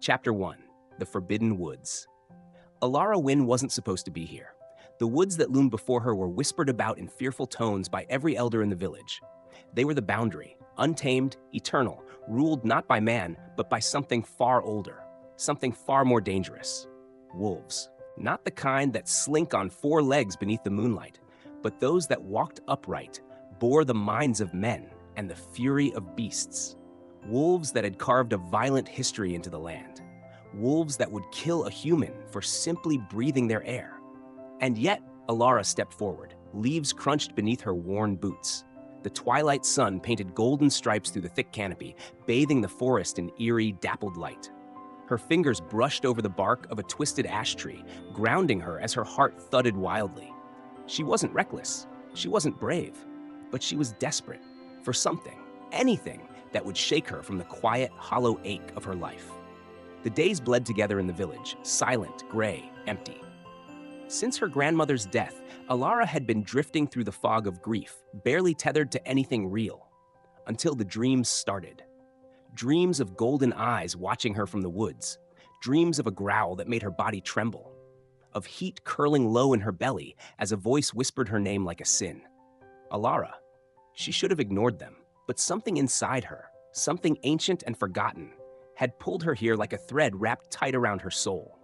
Chapter 1. The Forbidden Woods. Elara Wynn wasn't supposed to be here. The woods that loomed before her were whispered about in fearful tones by every elder in the village. They were the boundary, untamed, eternal, ruled not by man, but by something far older, something far more dangerous. Wolves. Not the kind that slink on four legs beneath the moonlight, but those that walked upright, bore the minds of men and the fury of beasts. Wolves that had carved a violent history into the land. Wolves that would kill a human for simply breathing their air. And yet, Elara stepped forward, leaves crunched beneath her worn boots. The twilight sun painted golden stripes through the thick canopy, bathing the forest in eerie, dappled light. Her fingers brushed over the bark of a twisted ash tree, grounding her as her heart thudded wildly. She wasn't reckless, she wasn't brave, but she was desperate for something, anything that would shake her from the quiet, hollow ache of her life. The days bled together in the village, silent, gray, empty. Since her grandmother's death, Elara had been drifting through the fog of grief, barely tethered to anything real, until the dreams started. Dreams of golden eyes watching her from the woods, dreams of a growl that made her body tremble, of heat curling low in her belly as a voice whispered her name like a sin. Elara. She should have ignored them, but something inside her, something ancient and forgotten, had pulled her here like a thread wrapped tight around her soul.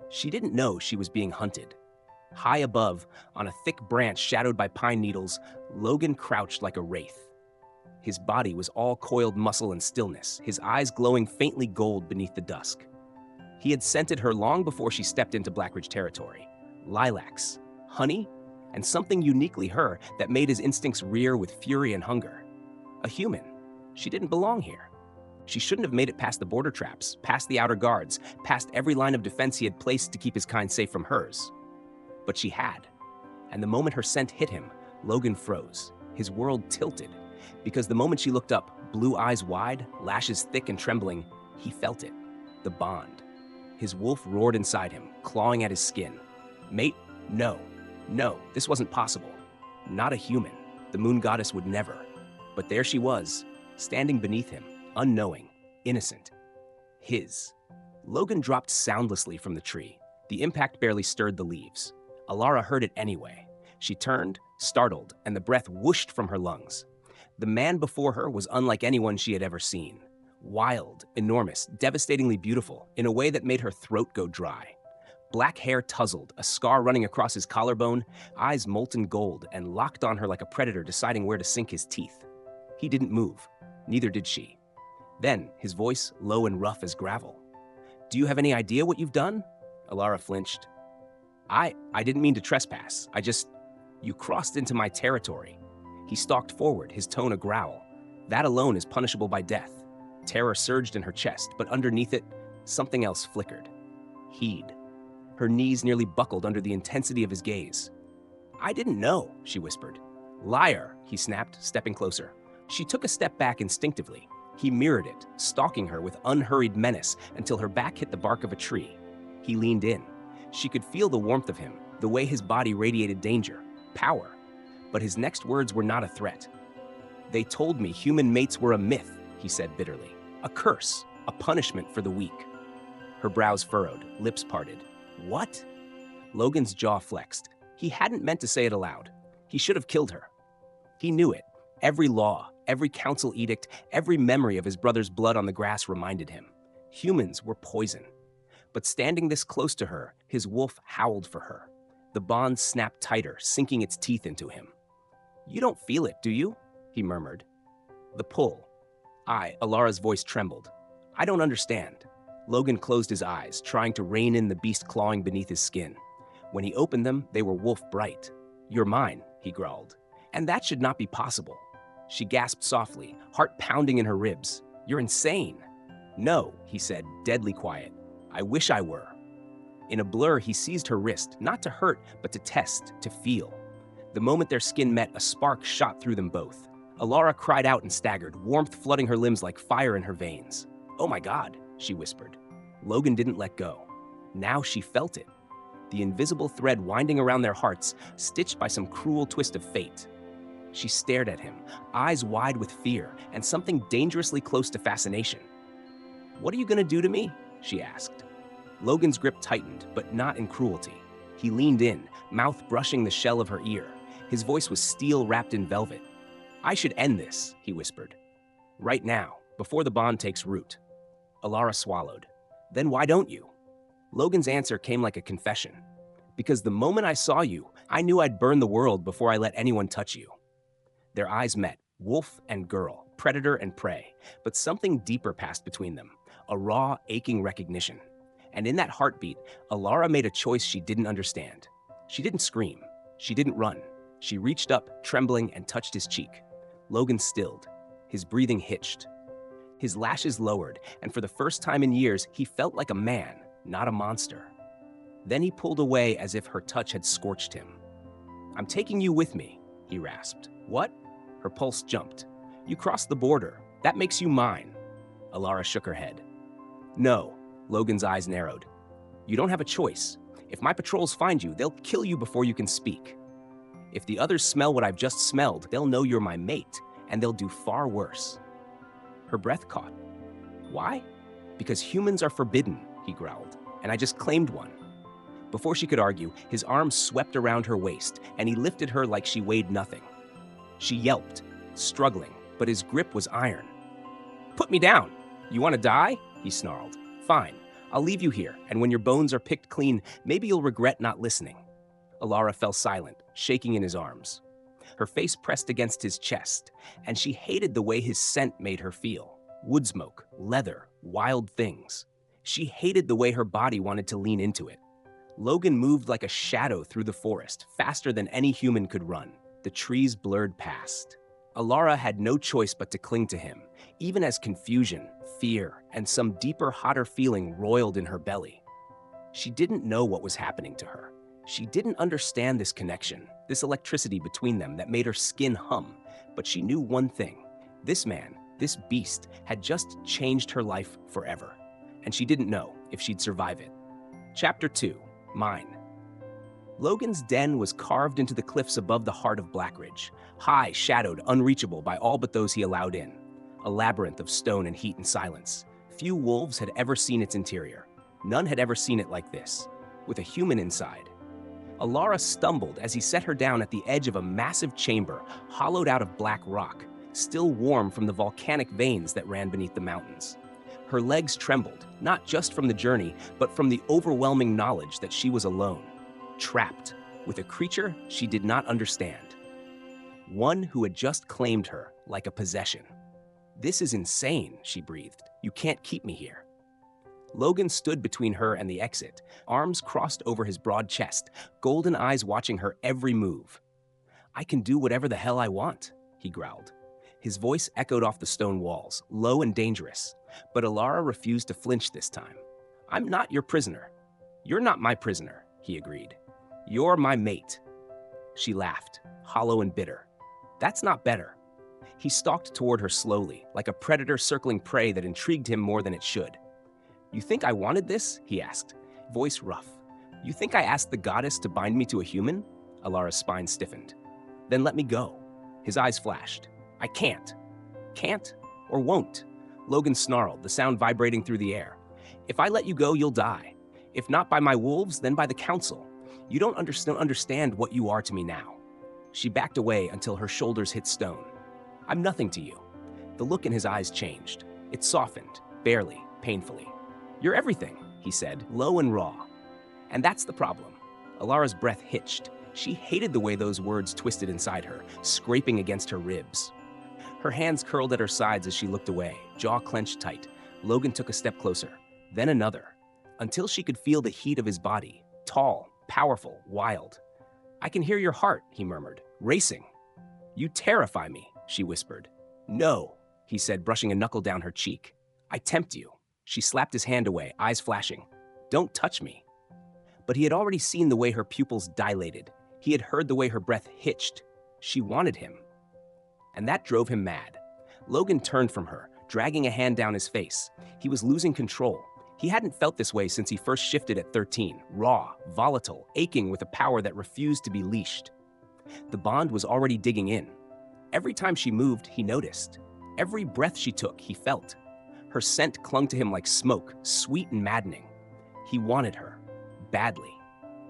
She didn't know she was being hunted. High above, on a thick branch shadowed by pine needles, Logan crouched like a wraith. His body was all coiled muscle and stillness, his eyes glowing faintly gold beneath the dusk. He had scented her long before she stepped into Blackridge territory. Lilacs, honey, and something uniquely her that made his instincts rear with fury and hunger. A human. She didn't belong here. She shouldn't have made it past the border traps, past the outer guards, past every line of defense he had placed to keep his kind safe from hers. But she had. And the moment her scent hit him, Logan froze. His world tilted. Because the moment she looked up, blue eyes wide, lashes thick and trembling, he felt it. The bond. His wolf roared inside him, clawing at his skin. Mate, no. No, this wasn't possible. Not a human. The moon goddess would never. But there she was, standing beneath him, unknowing, innocent. His. Logan dropped soundlessly from the tree. The impact barely stirred the leaves. Elara heard it anyway. She turned, startled, and the breath whooshed from her lungs. The man before her was unlike anyone she had ever seen. Wild, enormous, devastatingly beautiful, in a way that made her throat go dry. Black hair tousled, a scar running across his collarbone, eyes molten gold, and locked on her like a predator deciding where to sink his teeth. He didn't move. Neither did she. Then, his voice low and rough as gravel. "Do you have any idea what you've done?" Elara flinched. I didn't mean to trespass. You crossed into my territory." He stalked forward, his tone a growl. That alone is punishable by death. Terror surged in her chest, but underneath it, something else flickered. Heed. Her knees nearly buckled under the intensity of his gaze. "I didn't know," she whispered. "Liar," he snapped, stepping closer. She took a step back instinctively. He mirrored it, stalking her with unhurried menace until her back hit the bark of a tree. He leaned in. She could feel the warmth of him, the way his body radiated danger, power. But his next words were not a threat. "They told me human mates were a myth," he said bitterly. "A curse, a punishment for the weak." Her brows furrowed, lips parted. "What?" Logan's jaw flexed. He hadn't meant to say it aloud. He should have killed her. He knew it. Every law, every council edict, every memory of his brother's blood on the grass reminded him. Humans were poison. But standing this close to her, his wolf howled for her. The bond snapped tighter, sinking its teeth into him. "You don't feel it, do you?" he murmured. "The pull." Elara's voice trembled. "I don't understand." Logan closed his eyes, trying to rein in the beast clawing beneath his skin. When he opened them, they were wolf bright. "You're mine," he growled. "And that should not be possible." She gasped softly, heart pounding in her ribs. "You're insane." "No," he said, deadly quiet. "I wish I were." In a blur, he seized her wrist, not to hurt, but to test, to feel. The moment their skin met, a spark shot through them both. Elara cried out and staggered, warmth flooding her limbs like fire in her veins. "Oh my God," she whispered. Logan didn't let go. Now she felt it. The invisible thread winding around their hearts, stitched by some cruel twist of fate. She stared at him, eyes wide with fear, and something dangerously close to fascination. "What are you gonna do to me?" she asked. Logan's grip tightened, but not in cruelty. He leaned in, mouth brushing the shell of her ear. His voice was steel wrapped in velvet. "I should end this," he whispered. "Right now, before the bond takes root." Elara swallowed. "Then why don't you?" Logan's answer came like a confession. "Because the moment I saw you, I knew I'd burn the world before I let anyone touch you." Their eyes met, wolf and girl, predator and prey, but something deeper passed between them, a raw, aching recognition. And in that heartbeat, Elara made a choice she didn't understand. She didn't scream. She didn't run. She reached up, trembling, and touched his cheek. Logan stilled. His breathing hitched. His lashes lowered, and for the first time in years, he felt like a man, not a monster. Then he pulled away as if her touch had scorched him. "I'm taking you with me," he rasped. "What?" Her pulse jumped. "You crossed the border. That makes you mine." Elara shook her head. "No." Logan's eyes narrowed. "You don't have a choice. If my patrols find you, they'll kill you before you can speak. If the others smell what I've just smelled, they'll know you're my mate, and they'll do far worse." Her breath caught. "Why?" "Because humans are forbidden," he growled, "and I just claimed one." Before she could argue, his arms swept around her waist, and he lifted her like she weighed nothing. She yelped, struggling, but his grip was iron. "Put me down! You want to die?" he snarled. "Fine, I'll leave you here, and when your bones are picked clean, maybe you'll regret not listening." Elara fell silent, shaking in his arms. Her face pressed against his chest, and she hated the way his scent made her feel. Wood smoke, leather, wild things. She hated the way her body wanted to lean into it. Logan moved like a shadow through the forest, faster than any human could run. The trees blurred past. Elara had no choice but to cling to him, even as confusion, fear, and some deeper, hotter feeling roiled in her belly. She didn't know what was happening to her. She didn't understand this connection, this electricity between them that made her skin hum, but she knew one thing. This man, this beast, had just changed her life forever, and she didn't know if she'd survive it. Chapter 2, Mine. Logan's den was carved into the cliffs above the heart of Blackridge, high, shadowed, unreachable by all but those he allowed in. A labyrinth of stone and heat and silence. Few wolves had ever seen its interior. None had ever seen it like this, with a human inside. Elara stumbled as he set her down at the edge of a massive chamber, hollowed out of black rock, still warm from the volcanic veins that ran beneath the mountains. Her legs trembled, not just from the journey, but from the overwhelming knowledge that she was alone, trapped, with a creature she did not understand. One who had just claimed her like a possession. "This is insane," she breathed. "You can't keep me here." Logan stood between her and the exit, arms crossed over his broad chest, golden eyes watching her every move. "I can do whatever the hell I want," he growled. His voice echoed off the stone walls, low and dangerous, but Elara refused to flinch this time. "I'm not your prisoner." "You're not my prisoner," he agreed. "You're my mate." She laughed, hollow and bitter. "That's not better." He stalked toward her slowly, like a predator circling prey that intrigued him more than it should. "You think I wanted this?" he asked, voice rough. "You think I asked the goddess to bind me to a human?" Elara's spine stiffened. "Then let me go." His eyes flashed. "I can't." "Can't or won't?" Logan snarled, the sound vibrating through the air. "If I let you go, you'll die. If not by my wolves, then by the council. You don't understand what you are to me now." She backed away until her shoulders hit stone. "I'm nothing to you." The look in his eyes changed. It softened, barely, painfully. "You're everything," he said, low and raw. And that's the problem. Elara's breath hitched. She hated the way those words twisted inside her, scraping against her ribs. Her hands curled at her sides as she looked away, jaw clenched tight. Logan took a step closer, then another, until she could feel the heat of his body, tall, powerful, wild. "I can hear your heart," he murmured, "racing." "You terrify me," she whispered. "No," he said, brushing a knuckle down her cheek. "I tempt you." She slapped his hand away, eyes flashing. "Don't touch me." But he had already seen the way her pupils dilated. He had heard the way her breath hitched. She wanted him. And that drove him mad. Logan turned from her, dragging a hand down his face. He was losing control. He hadn't felt this way since he first shifted at 13, raw, volatile, aching with a power that refused to be leashed. The bond was already digging in. Every time she moved, he noticed. Every breath she took, he felt. Her Her scent clung to him like smoke, sweet and maddening. He wanted her, badly,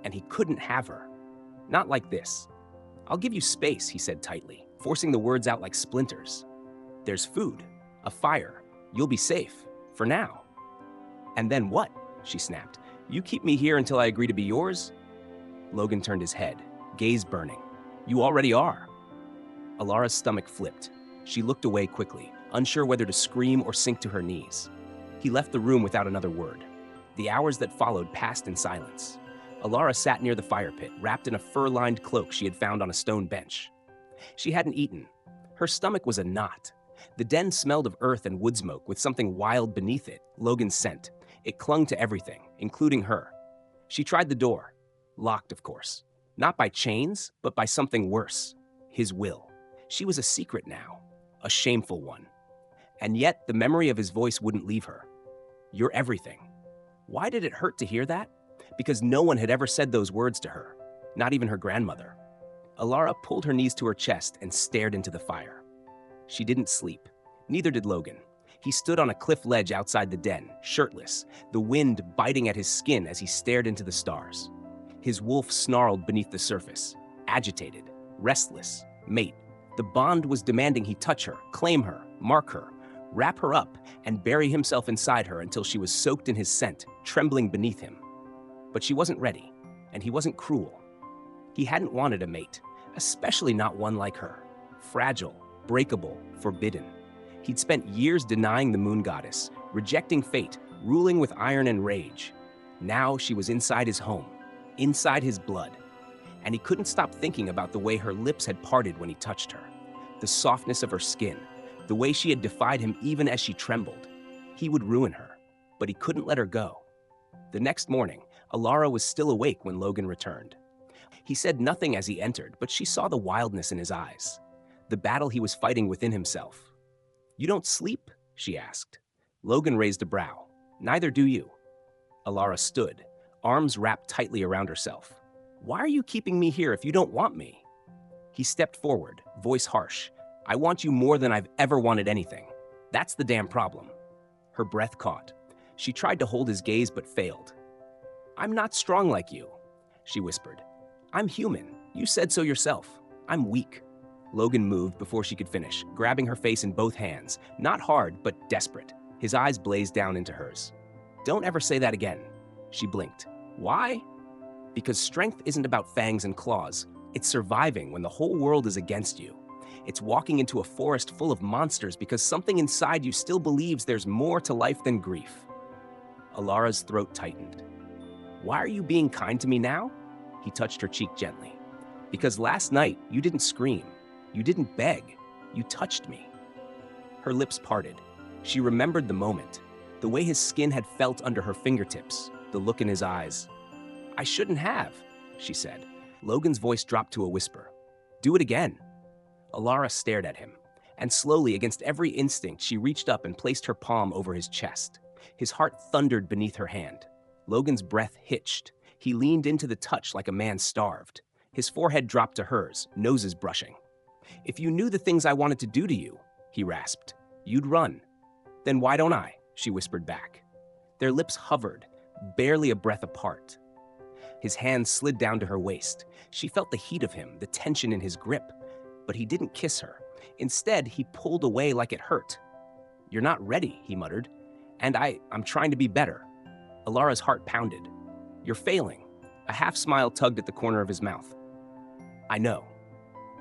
and he couldn't have her. Not like this. I'll give you space, he said tightly, forcing the words out like splinters. There's food, a fire. You'll be safe, for now. And then what? She snapped. You keep me here until I agree to be yours? Logan turned his head, gaze burning. You already are. Alara's stomach flipped. She looked away quickly, unsure whether to scream or sink to her knees. He left the room without another word. The hours that followed passed in silence. Elara sat near the fire pit, wrapped in a fur-lined cloak she had found on a stone bench. She hadn't eaten. Her stomach was a knot. The den smelled of earth and wood smoke with something wild beneath it, Logan's scent. It clung to everything, including her. She tried the door. Locked, of course. Not by chains, but by something worse. His will. She was a secret now. A shameful one. And yet, the memory of his voice wouldn't leave her. You're everything. Why did it hurt to hear that? Because no one had ever said those words to her. Not even her grandmother. Elara pulled her knees to her chest and stared into the fire. She didn't sleep. Neither did Logan. He stood on a cliff ledge outside the den, shirtless, the wind biting at his skin as he stared into the stars. His wolf snarled beneath the surface, agitated, restless, mate. The bond was demanding he touch her, claim her, mark her, wrap her up, and bury himself inside her until she was soaked in his scent, trembling beneath him. But she wasn't ready, and he wasn't cruel. He hadn't wanted a mate, especially not one like her. Fragile, breakable, forbidden. He'd spent years denying the moon goddess, rejecting fate, ruling with iron and rage. Now she was inside his home, inside his blood. And he couldn't stop thinking about the way her lips had parted when he touched her, the softness of her skin, the way she had defied him even as she trembled. He would ruin her, but he couldn't let her go. The next morning, Elara was still awake when Logan returned. He said nothing as he entered, but she saw the wildness in his eyes, the battle he was fighting within himself. You don't sleep? She asked. Logan raised a brow. Neither do you. Elara stood, arms wrapped tightly around herself. Why are you keeping me here if you don't want me? He stepped forward, voice harsh. I want you more than I've ever wanted anything. That's the damn problem. Her breath caught. She tried to hold his gaze but failed. I'm not strong like you, she whispered. I'm human. You said so yourself. I'm weak. Logan moved before she could finish, grabbing her face in both hands, not hard, but desperate. His eyes blazed down into hers. Don't ever say that again. She blinked. Why? Because strength isn't about fangs and claws. It's surviving when the whole world is against you. It's walking into a forest full of monsters because something inside you still believes there's more to life than grief. Alara's throat tightened. Why are you being kind to me now? He touched her cheek gently. Because last night, you didn't scream. You didn't beg. You touched me. Her lips parted. She remembered the moment, the way his skin had felt under her fingertips, the look in his eyes. I shouldn't have, she said. Logan's voice dropped to a whisper. Do it again. Elara stared at him, and slowly, against every instinct, she reached up and placed her palm over his chest. His heart thundered beneath her hand. Logan's breath hitched. He leaned into the touch like a man starved. His forehead dropped to hers, noses brushing. If you knew the things I wanted to do to you, he rasped, you'd run. Then why don't I? She whispered back. Their lips hovered, barely a breath apart. His hands slid down to her waist. She felt the heat of him, the tension in his grip. But he didn't kiss her. Instead, he pulled away like it hurt. You're not ready, he muttered. And I'm trying to be better. Alara's heart pounded. You're failing. A half smile tugged at the corner of his mouth. I know.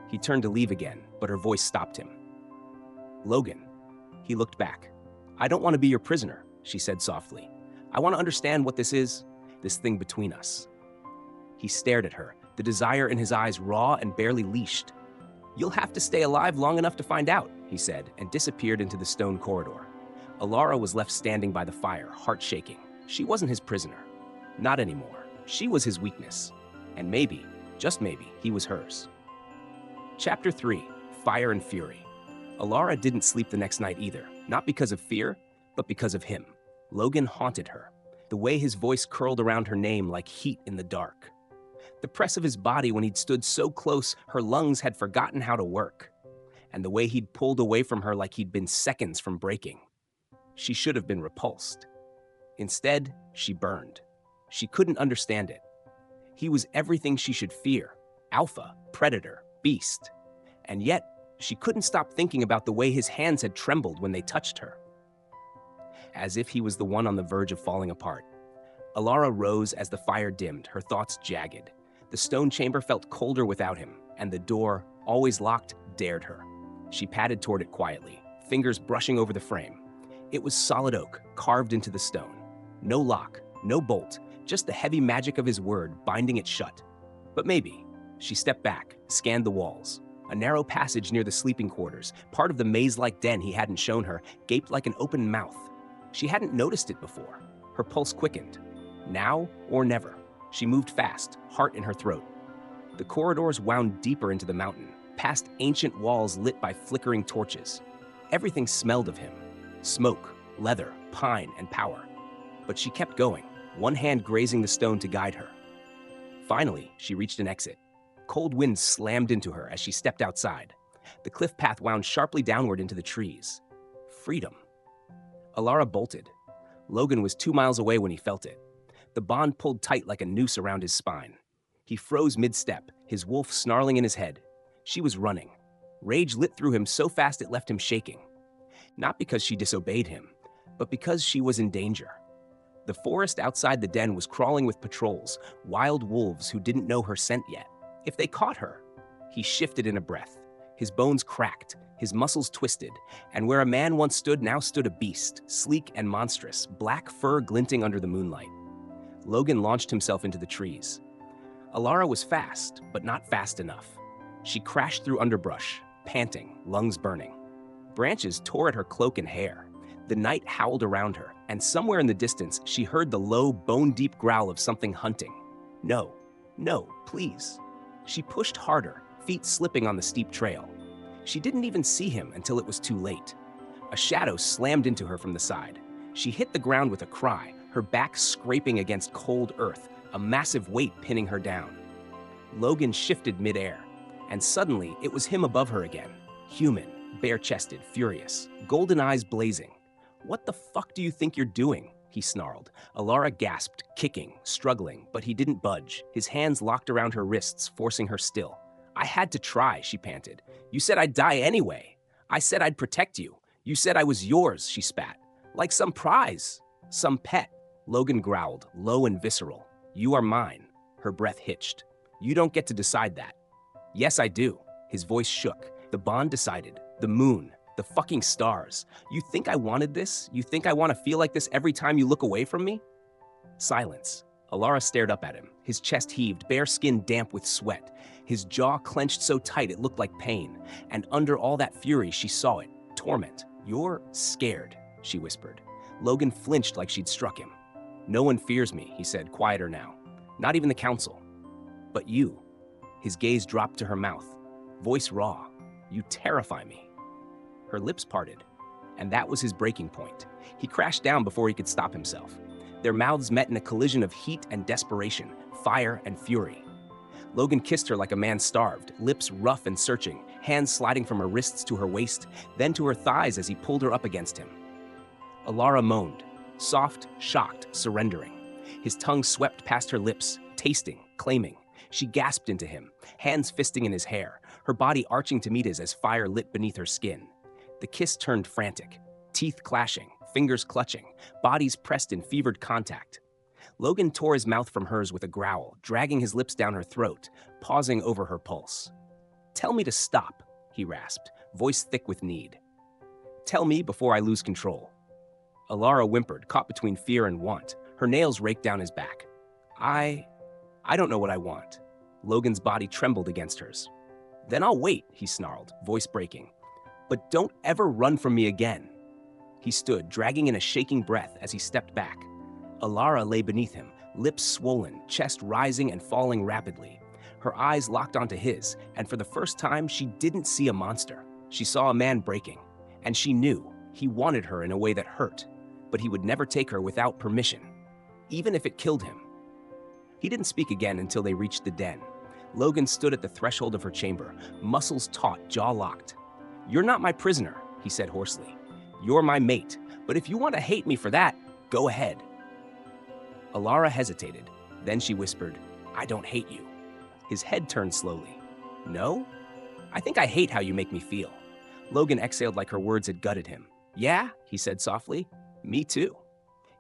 He turned to leave again, but her voice stopped him. Logan. He looked back. I don't want to be your prisoner, she said softly. I want to understand what this is, this thing between us. He stared at her, the desire in his eyes raw and barely leashed. You'll have to stay alive long enough to find out, he said, and disappeared into the stone corridor. Elara was left standing by the fire, heart shaking. She wasn't his prisoner. Not anymore. She was his weakness. And maybe, just maybe, he was hers. Chapter 3, Fire and Fury. Elara didn't sleep the next night either, not because of fear, but because of him. Logan haunted her, the way his voice curled around her name like heat in the dark. The press of his body when he'd stood so close, her lungs had forgotten how to work. And the way he'd pulled away from her like he'd been seconds from breaking. She should have been repulsed. Instead, she burned. She couldn't understand it. He was everything she should fear: alpha, predator, beast. And yet, she couldn't stop thinking about the way his hands had trembled when they touched her. As if he was the one on the verge of falling apart. Elara rose as the fire dimmed, her thoughts jagged. The stone chamber felt colder without him, and the door, always locked, dared her. She padded toward it quietly, fingers brushing over the frame. It was solid oak, carved into the stone. No lock, no bolt, just the heavy magic of his word binding it shut. But maybe. She stepped back, scanned the walls. A narrow passage near the sleeping quarters, part of the maze-like den he hadn't shown her, gaped like an open mouth. She hadn't noticed it before. Her pulse quickened. Now or never. She moved fast, heart in her throat. The corridors wound deeper into the mountain, past ancient walls lit by flickering torches. Everything smelled of him. Smoke, leather, pine, and power. But she kept going, one hand grazing the stone to guide her. Finally, she reached an exit. Cold wind slammed into her as she stepped outside. The cliff path wound sharply downward into the trees. Freedom. Elara bolted. Logan was 2 miles away when he felt it. The bond pulled tight like a noose around his spine. He froze mid-step, his wolf snarling in his head. She was running. Rage lit through him so fast it left him shaking. Not because she disobeyed him, but because she was in danger. The forest outside the den was crawling with patrols, wild wolves who didn't know her scent yet. If they caught her, he shifted in a breath. His bones cracked, his muscles twisted, and where a man once stood now stood a beast, sleek and monstrous, black fur glinting under the moonlight. Logan launched himself into the trees. Elara was fast, but not fast enough. She crashed through underbrush, panting, lungs burning. Branches tore at her cloak and hair. The night howled around her, and somewhere in the distance, she heard the low, bone-deep growl of something hunting. No, no, please. She pushed harder, feet slipping on the steep trail. She didn't even see him until it was too late. A shadow slammed into her from the side. She hit the ground with a cry, her back scraping against cold earth, a massive weight pinning her down. Logan shifted midair, and suddenly it was him above her again. Human, bare-chested, furious, golden eyes blazing. "What the fuck do you think you're doing?" he snarled. Elara gasped, kicking, struggling, but he didn't budge, his hands locked around her wrists, forcing her still. "I had to try," she panted. "You said I'd die anyway. I said I'd protect you. You said I was yours," she spat. "Like some prize, some pet." Logan growled, low and visceral. "You are mine." Her breath hitched. "You don't get to decide that." "Yes, I do." His voice shook. The bond decided. The moon. The fucking stars. "You think I wanted this? You think I want to feel like this every time you look away from me?" Silence. Elara stared up at him. His chest heaved, bare skin damp with sweat. His jaw clenched so tight it looked like pain. And under all that fury, she saw it. Torment. "You're scared," she whispered. Logan flinched like she'd struck him. "No one fears me," he said, quieter now. "Not even the council. But you." His gaze dropped to her mouth, voice raw. "You terrify me." Her lips parted, and that was his breaking point. He crashed down before he could stop himself. Their mouths met in a collision of heat and desperation, fire and fury. Logan kissed her like a man starved, lips rough and searching, hands sliding from her wrists to her waist, then to her thighs as he pulled her up against him. Elara moaned, soft, shocked, surrendering. His tongue swept past her lips, tasting, claiming. She gasped into him, hands fisting in his hair, her body arching to meet his as fire lit beneath her skin. The kiss turned frantic, teeth clashing, fingers clutching, bodies pressed in fevered contact. Logan tore his mouth from hers with a growl, dragging his lips down her throat, pausing over her pulse. "Tell me to stop," he rasped, voice thick with need. "Tell me before I lose control." Elara whimpered, caught between fear and want. Her nails raked down his back. I don't know what I want." Logan's body trembled against hers. "Then I'll wait," he snarled, voice breaking. "But don't ever run from me again." He stood, dragging in a shaking breath as he stepped back. Elara lay beneath him, lips swollen, chest rising and falling rapidly. Her eyes locked onto his, and for the first time, she didn't see a monster. She saw a man breaking, and she knew he wanted her in a way that hurt, but he would never take her without permission, even if it killed him. He didn't speak again until they reached the den. Logan stood at the threshold of her chamber, muscles taut, jaw locked. "You're not my prisoner," he said hoarsely. "You're my mate, But if you want to hate me for that, go ahead. Elara hesitated. Then she whispered, I don't hate you. His head turned slowly. No? I think I hate how you make me feel. Logan exhaled like her words had gutted him. Yeah, he said softly. Me too.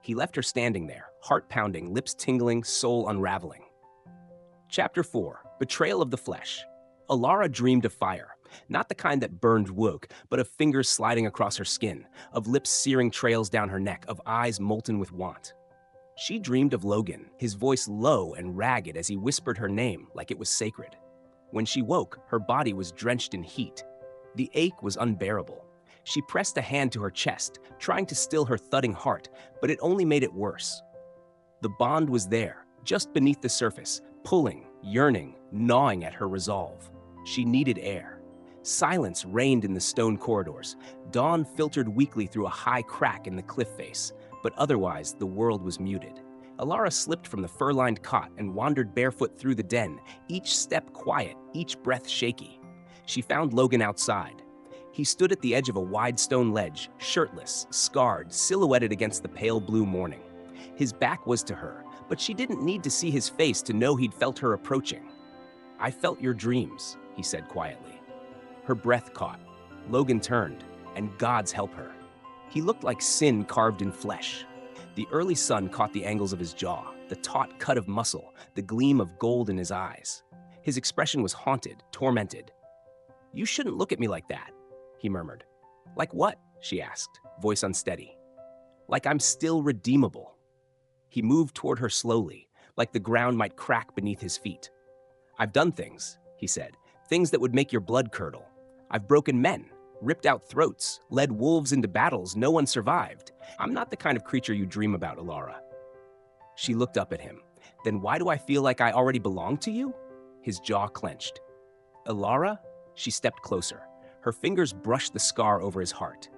He left her standing there, heart pounding, lips tingling, soul unraveling. Chapter 4, Betrayal of the Flesh. Elara dreamed of fire, not the kind that burned woke, but of fingers sliding across her skin, of lips searing trails down her neck, of eyes molten with want. She dreamed of Logan, his voice low and ragged as he whispered her name like it was sacred. When she woke, her body was drenched in heat. The ache was unbearable. She pressed a hand to her chest, trying to still her thudding heart, but it only made it worse. The bond was there, just beneath the surface, pulling, yearning, gnawing at her resolve. She needed air. Silence reigned in the stone corridors. Dawn filtered weakly through a high crack in the cliff face, but otherwise the world was muted. Elara slipped from the fur-lined cot and wandered barefoot through the den, each step quiet, each breath shaky. She found Logan outside. He stood at the edge of a wide stone ledge, shirtless, scarred, silhouetted against the pale blue morning. His back was to her, but she didn't need to see his face to know he'd felt her approaching. I felt your dreams, he said quietly. Her breath caught. Logan turned, and God's help her. He looked like sin carved in flesh. The early sun caught the angles of his jaw, the taut cut of muscle, the gleam of gold in his eyes. His expression was haunted, tormented. You shouldn't look at me like that, he murmured. Like what? She asked, voice unsteady. Like I'm still redeemable. He moved toward her slowly, like the ground might crack beneath his feet. I've done things, he said, things that would make your blood curdle. I've broken men, ripped out throats, led wolves into battles no one survived. I'm not the kind of creature you dream about, Elara. She looked up at him. Then why do I feel like I already belong to you? His jaw clenched. Elara? She stepped closer. Her fingers brushed the scar over his heart.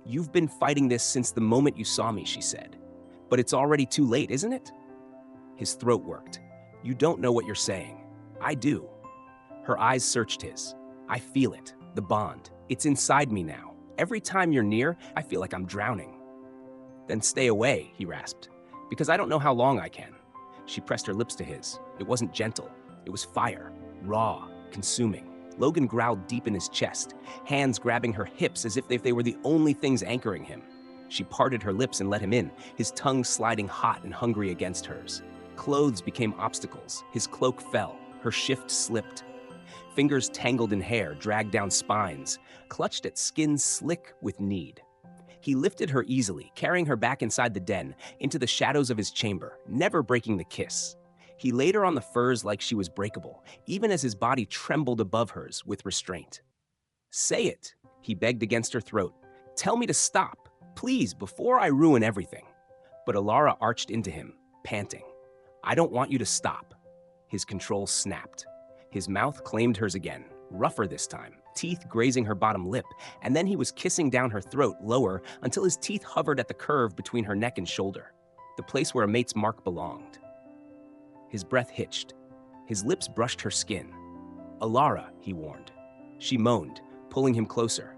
You've been fighting this since the moment you saw me, she said. But it's already too late, isn't it? His throat worked. You don't know what you're saying. I do. Her eyes searched his. I feel it, the bond. It's inside me now. Every time you're near, I feel like I'm drowning. Then stay away, he rasped, because I don't know how long I can. She pressed her lips to his. It wasn't gentle. It was fire, raw, consuming. Logan growled deep in his chest, hands grabbing her hips as if they were the only things anchoring him. She parted her lips and let him in, his tongue sliding hot and hungry against hers. Clothes became obstacles. His cloak fell. Her shift slipped. Fingers tangled in hair, dragged down spines, clutched at skin slick with need. He lifted her easily, carrying her back inside the den, into the shadows of his chamber, never breaking the kiss. He laid her on the furs like she was breakable, even as his body trembled above hers with restraint. Say it, he begged against her throat. Tell me to stop, please, before I ruin everything. But Elara arched into him, panting. I don't want you to stop. His control snapped. His mouth claimed hers again, rougher this time, teeth grazing her bottom lip, and then he was kissing down her throat lower until his teeth hovered at the curve between her neck and shoulder, the place where a mate's mark belonged. His breath hitched. His lips brushed her skin. Elara, he warned. She moaned, pulling him closer.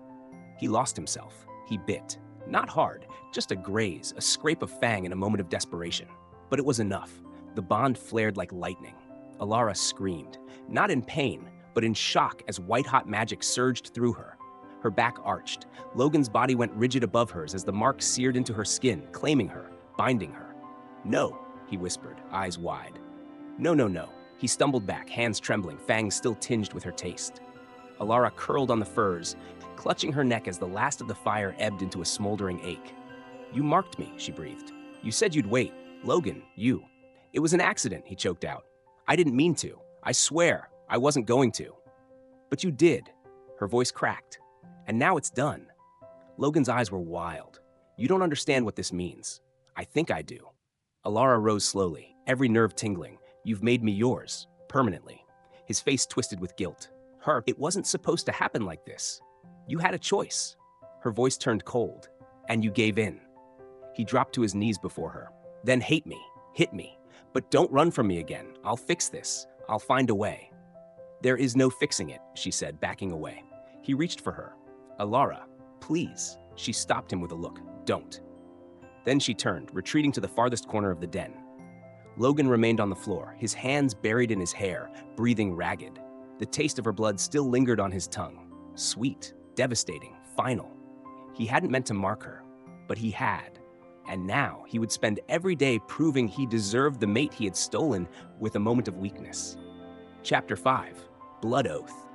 He lost himself. He bit. Not hard, just a graze, a scrape of fang in a moment of desperation. But it was enough. The bond flared like lightning. Elara screamed, not in pain, but in shock as white-hot magic surged through her. Her back arched. Logan's body went rigid above hers as the mark seared into her skin, claiming her, binding her. No, he whispered, eyes wide. No, no, no. He stumbled back, hands trembling, fangs still tinged with her taste. Elara curled on the furs, clutching her neck as the last of the fire ebbed into a smoldering ache. You marked me, she breathed. You said you'd wait. Logan, you. It was an accident, he choked out. I didn't mean to. I swear, I wasn't going to. But you did. Her voice cracked. And now it's done. Logan's eyes were wild. You don't understand what this means. I think I do. Elara rose slowly, every nerve tingling. You've made me yours, permanently. His face twisted with guilt. It wasn't supposed to happen like this. You had a choice. Her voice turned cold, and you gave in. He dropped to his knees before her. Then hate me, hit me. But don't run from me again. I'll fix this. I'll find a way. There is no fixing it, she said, backing away. He reached for her. Elara, please. She stopped him with a look. Don't." Then she turned, retreating to the farthest corner of the den. Logan remained on the floor, his hands buried in his hair, breathing ragged. The taste of her blood still lingered on his tongue. Sweet, devastating, final. He hadn't meant to mark her, but he had. And now he would spend every day proving he deserved the mate he had stolen with a moment of weakness. Chapter 5. Blood Oath.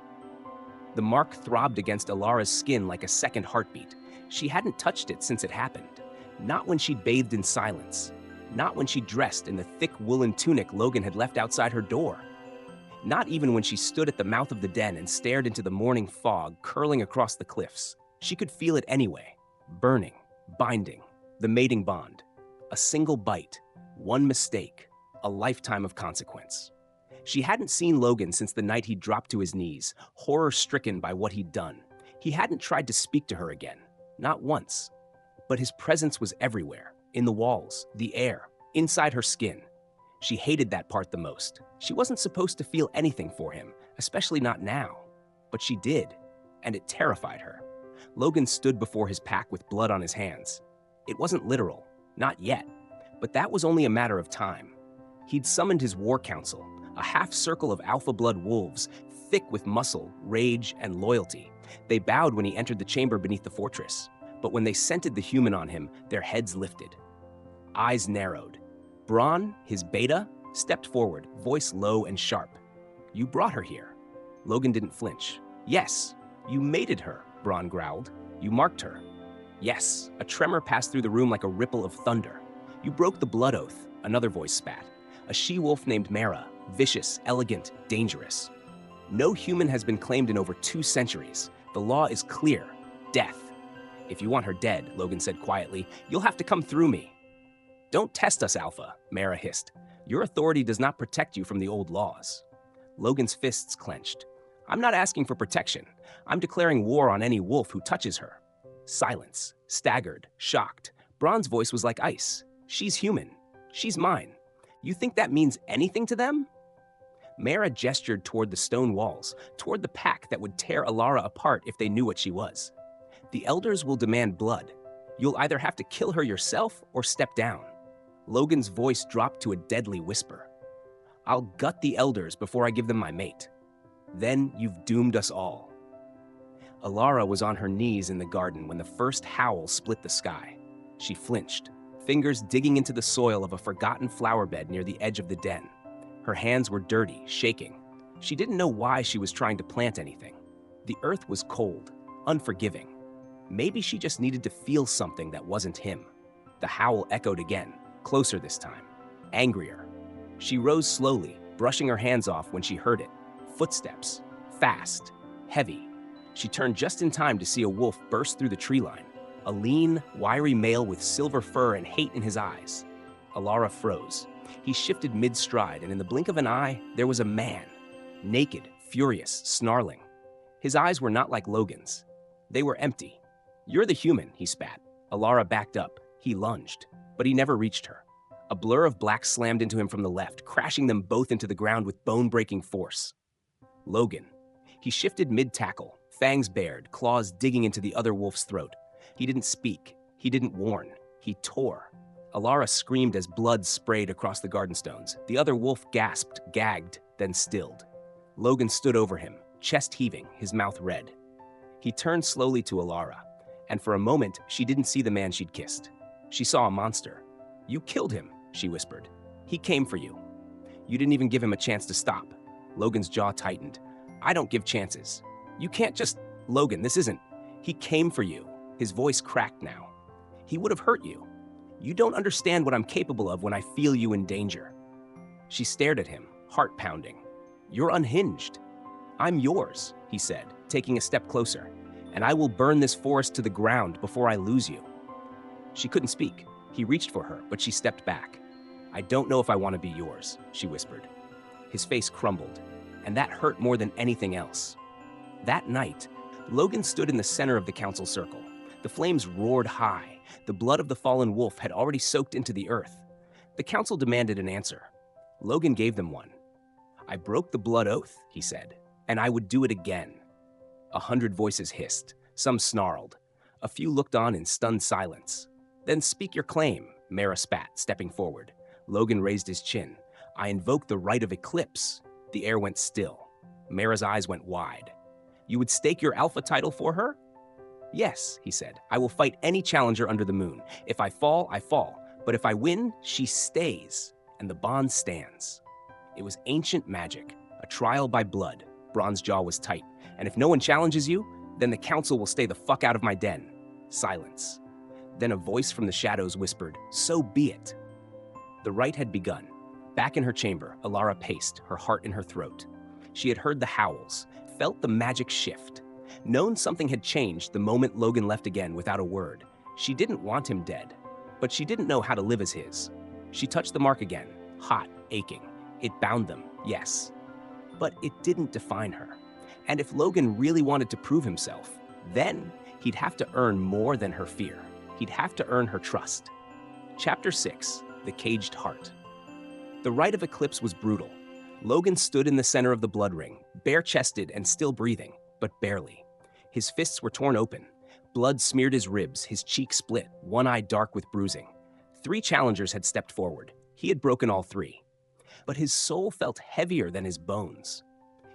The mark throbbed against Elara's skin like a second heartbeat. She hadn't touched it since it happened. Not when she'd bathed in silence. Not when she dressed in the thick woolen tunic Logan had left outside her door. Not even when she stood at the mouth of the den and stared into the morning fog curling across the cliffs. She could feel it anyway. Burning, binding, the mating bond. A single bite, one mistake, a lifetime of consequence. She hadn't seen Logan since the night he dropped to his knees, horror-stricken by what he'd done. He hadn't tried to speak to her again, not once. But his presence was everywhere, in the walls, the air, inside her skin. She hated that part the most. She wasn't supposed to feel anything for him, especially not now. But she did, and it terrified her. Logan stood before his pack with blood on his hands. It wasn't literal, not yet, but that was only a matter of time. He'd summoned his war council, a half-circle of alpha blood wolves, thick with muscle, rage, and loyalty. They bowed when he entered the chamber beneath the fortress. But when they scented the human on him, their heads lifted. Eyes narrowed. Braun, his beta, stepped forward, voice low and sharp. "You brought her here." Logan didn't flinch. "Yes, you mated her," Braun growled. "You marked her." "Yes." A tremor passed through the room like a ripple of thunder. "You broke the blood oath," another voice spat. "A she-wolf named Mara, vicious, elegant, dangerous. No human has been claimed in over 2 centuries. The law is clear. Death. "If you want her dead," Logan said quietly, "you'll have to come through me." "Don't test us, Alpha," Mara hissed. "Your authority does not protect you from the old laws." Logan's fists clenched. "I'm not asking for protection. I'm declaring war on any wolf who touches her." Silence. Staggered. Shocked. Braun's voice was like ice. "She's human. She's mine. You think that means anything to them?" Mara gestured toward the stone walls, toward the pack that would tear Elara apart if they knew what she was. "The elders will demand blood. You'll either have to kill her yourself or step down." Logan's voice dropped to a deadly whisper. "I'll gut the elders before I give them my mate. Then you've doomed us all." Elara was on her knees in the garden when the first howl split the sky. She flinched, fingers digging into the soil of a forgotten flower bed near the edge of the den. Her hands were dirty, shaking. She didn't know why she was trying to plant anything. The earth was cold, unforgiving. Maybe she just needed to feel something that wasn't him. The howl echoed again, closer this time, angrier. She rose slowly, brushing her hands off when she heard it. Footsteps, fast, heavy. She turned just in time to see a wolf burst through the tree line, a lean, wiry male with silver fur and hate in his eyes. Elara froze. He shifted mid-stride, and in the blink of an eye, there was a man. Naked, furious, snarling. His eyes were not like Logan's. They were empty. "You're the human," he spat. Elara backed up. He lunged, but he never reached her. A blur of black slammed into him from the left, crashing them both into the ground with bone-breaking force. Logan. He shifted mid-tackle, fangs bared, claws digging into the other wolf's throat. He didn't speak. He didn't warn. He tore. Elara screamed as blood sprayed across the garden stones. The other wolf gasped, gagged, then stilled. Logan stood over him, chest heaving, his mouth red. He turned slowly to Elara, and for a moment, she didn't see the man she'd kissed. She saw a monster. "You killed him," she whispered. "He came for you. You didn't even give him a chance to stop." Logan's jaw tightened. "I don't give chances. You can't just..." "Logan, this isn't..." "He came for you." His voice cracked now. "He would have hurt you. You don't understand what I'm capable of when I feel you in danger." She stared at him, heart pounding. "You're unhinged." "I'm yours," he said, taking a step closer, "and I will burn this forest to the ground before I lose you." She couldn't speak. He reached for her, but she stepped back. "I don't know if I want to be yours," she whispered. His face crumbled, and that hurt more than anything else. That night, Logan stood in the center of the council circle. The flames roared high. The blood of the fallen wolf had already soaked into the earth. The council demanded an answer. Logan gave them one. "I broke the blood oath," he said, "and I would do it again." 100 voices hissed. Some snarled. A few looked on in stunned silence. Then speak your claim, Mara spat, stepping forward. Logan raised his chin. I invoke the right of eclipse. The air went still. Mara's eyes went wide. You would stake your alpha title for her? Yes, he said. I will fight any challenger under the moon. If I fall, I fall. But if I win, she stays, and the bond stands. It was ancient magic, a trial by blood. Braun's jaw was tight. And if no one challenges you, then the council will stay the fuck out of my den. Silence. Then a voice from the shadows whispered, so be it. The rite had begun. Back in her chamber, Elara paced, her heart in her throat. She had heard the howls, felt the magic shift, known something had changed the moment Logan left again without a word. She didn't want him dead, but she didn't know how to live as his. She touched the mark again, hot, aching. It bound them, yes. But it didn't define her. And if Logan really wanted to prove himself, then he'd have to earn more than her fear. He'd have to earn her trust. Chapter 6, The Caged Heart. The rite of eclipse was brutal. Logan stood in the center of the blood ring, bare-chested and still breathing, but barely. His fists were torn open. Blood smeared his ribs, his cheek split, one eye dark with bruising. 3 challengers had stepped forward. He had broken all 3. But his soul felt heavier than his bones.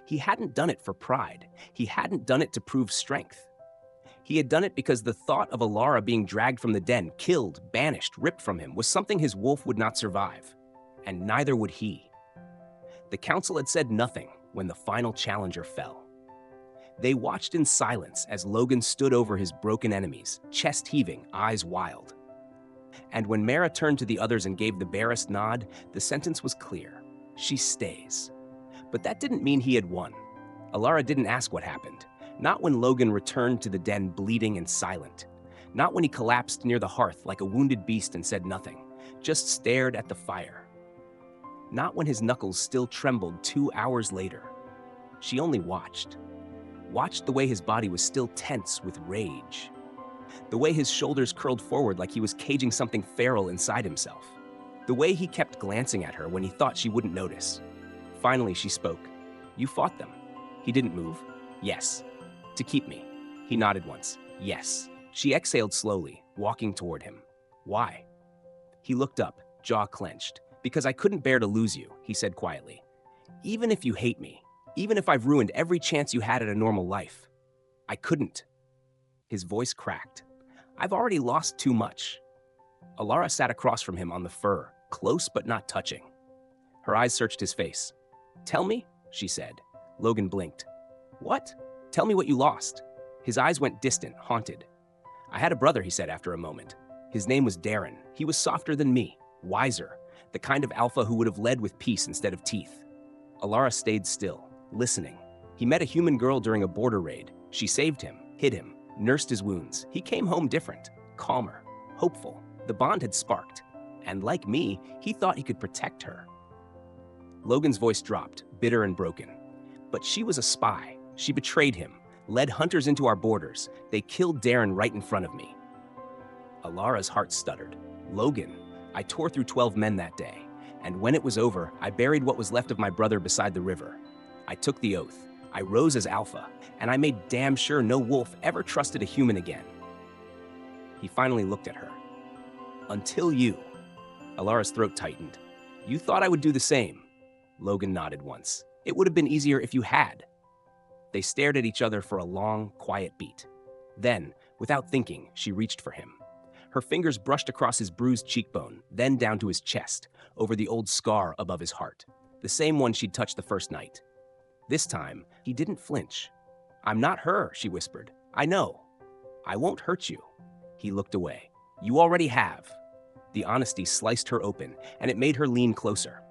He hadn't done it for pride. He hadn't done it to prove strength. He had done it because the thought of Elara being dragged from the den, killed, banished, ripped from him, was something his wolf would not survive. And neither would he. The council had said nothing when the final challenger fell. They watched in silence as Logan stood over his broken enemies, chest heaving, eyes wild. And when Mara turned to the others and gave the barest nod, the sentence was clear. She stays. But that didn't mean he had won. Elara didn't ask what happened. Not when Logan returned to the den bleeding and silent. Not when he collapsed near the hearth like a wounded beast and said nothing, just stared at the fire. Not when his knuckles still trembled 2 hours later. She only watched. Watched the way his body was still tense with rage. The way his shoulders curled forward like he was caging something feral inside himself. The way he kept glancing at her when he thought she wouldn't notice. Finally, she spoke. You fought them. He didn't move. Yes. To keep me. He nodded once. Yes. She exhaled slowly, walking toward him. Why? He looked up, jaw clenched. Because I couldn't bear to lose you, he said quietly. Even if you hate me, even if I've ruined every chance you had at a normal life, I couldn't. His voice cracked. I've already lost too much. Elara sat across from him on the fur, close but not touching. Her eyes searched his face. Tell me, she said. Logan blinked. What? Tell me what you lost. His eyes went distant, haunted. I had a brother, he said after a moment. His name was Darren. He was softer than me, wiser, the kind of alpha who would have led with peace instead of teeth. Elara stayed still, listening. He met a human girl during a border raid. She saved him, hid him, nursed his wounds. He came home different, calmer, hopeful. The bond had sparked. And like me, he thought he could protect her. Logan's voice dropped, bitter and broken. But she was a spy. She betrayed him, led hunters into our borders. They killed Darren right in front of me. Alara's heart stuttered. Logan, I tore through 12 men that day. And when it was over, I buried what was left of my brother beside the river. I took the oath. I rose as alpha, and I made damn sure no wolf ever trusted a human again. He finally looked at her. Until you. Alara's throat tightened. You thought I would do the same. Logan nodded once. It would have been easier if you had. They stared at each other for a long, quiet beat. Then, without thinking, she reached for him. Her fingers brushed across his bruised cheekbone, then down to his chest, over the old scar above his heart, the same one she'd touched the first night. This time, he didn't flinch. I'm not her, she whispered. I know. I won't hurt you. He looked away. You already have. The honesty sliced her open, and it made her lean closer.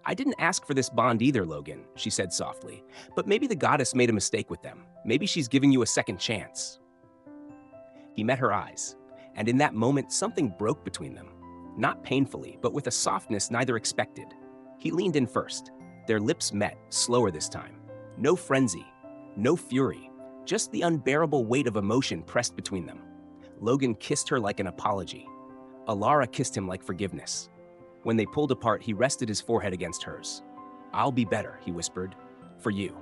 I didn't ask for this bond either, Logan, she said softly. But maybe the goddess made a mistake with them. Maybe she's giving you a second chance. He met her eyes, and in that moment, something broke between them. Not painfully, but with a softness neither expected. He leaned in first. Their lips met, slower this time. No frenzy, no fury, just the unbearable weight of emotion pressed between them. Logan kissed her like an apology. Elara kissed him like forgiveness. When they pulled apart, he rested his forehead against hers. I'll be better, he whispered, for you.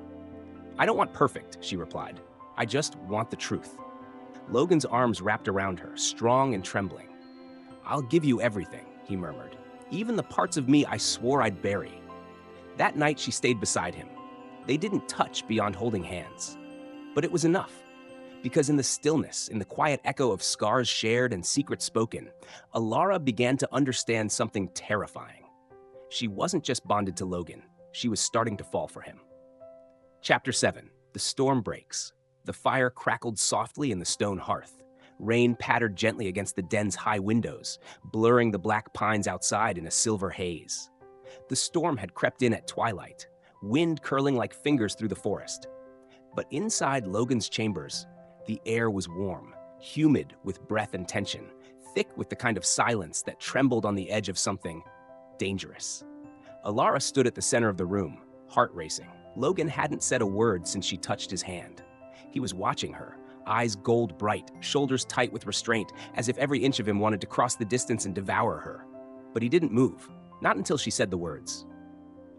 I don't want perfect, she replied. I just want the truth. Logan's arms wrapped around her, strong and trembling. I'll give you everything, he murmured. Even the parts of me I swore I'd bury. That night she stayed beside him. They didn't touch beyond holding hands. But it was enough. Because in the stillness, in the quiet echo of scars shared and secrets spoken, Elara began to understand something terrifying. She wasn't just bonded to Logan. She was starting to fall for him. Chapter 7. The storm breaks. The fire crackled softly in the stone hearth. Rain pattered gently against the den's high windows, blurring the black pines outside in a silver haze. The storm had crept in at twilight, wind curling like fingers through the forest. But inside Logan's chambers, the air was warm, humid with breath and tension, thick with the kind of silence that trembled on the edge of something dangerous. Elara stood at the center of the room, heart racing. Logan hadn't said a word since she touched his hand. He was watching her, eyes gold bright, shoulders tight with restraint, as if every inch of him wanted to cross the distance and devour her. But he didn't move, not until she said the words.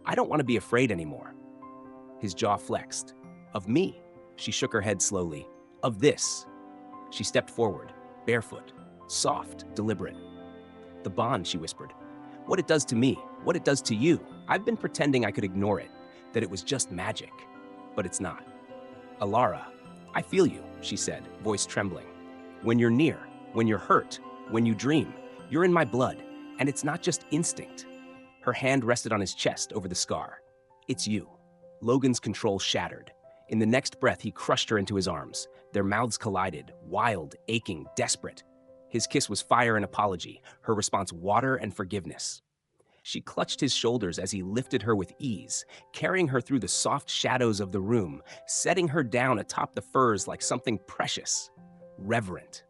I don't want to be afraid anymore. His jaw flexed. Of me? She shook her head slowly. Of this. She stepped forward, barefoot, soft, deliberate. The bond, she whispered. What it does to me, what it does to you. I've been pretending I could ignore it, that it was just magic. But it's not. Elara, I feel you, she said, voice trembling. When you're near, when you're hurt, when you dream, you're in my blood, and it's not just instinct. Her hand rested on his chest over the scar. It's you. Logan's control shattered. In the next breath, he crushed her into his arms. Their mouths collided, wild, aching, desperate. His kiss was fire and apology, her response water and forgiveness. She clutched his shoulders as he lifted her with ease, carrying her through the soft shadows of the room, setting her down atop the furs like something precious, reverent.